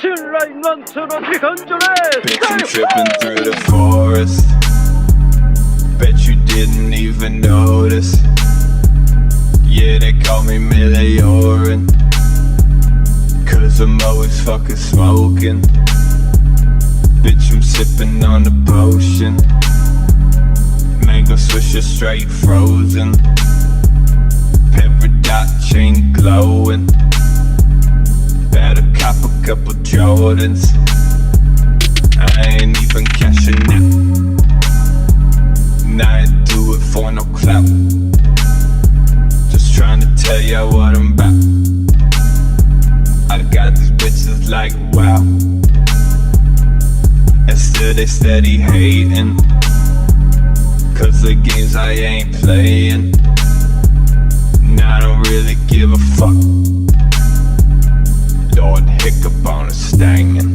信頼なんての時間じゃねえ。 Bitch, I'm tripping through the forest. Bet you didn't even notice. Yeah, they call me Melee Oren, 'cause I'm always fucking smoking. Bitch, I'm sipping on the potion. Mango swisher straight frozen. Peridot chain glowing. Better cop a couple Jordans. I ain't even cashing out. And I ain't do it for no clout. Just trying to tell ya what I'm about. I got these bitches like wow. And still they steady hating, 'cause the games I ain't playing. And I don't really give a fuck. Lord Hiccup on a stangin'.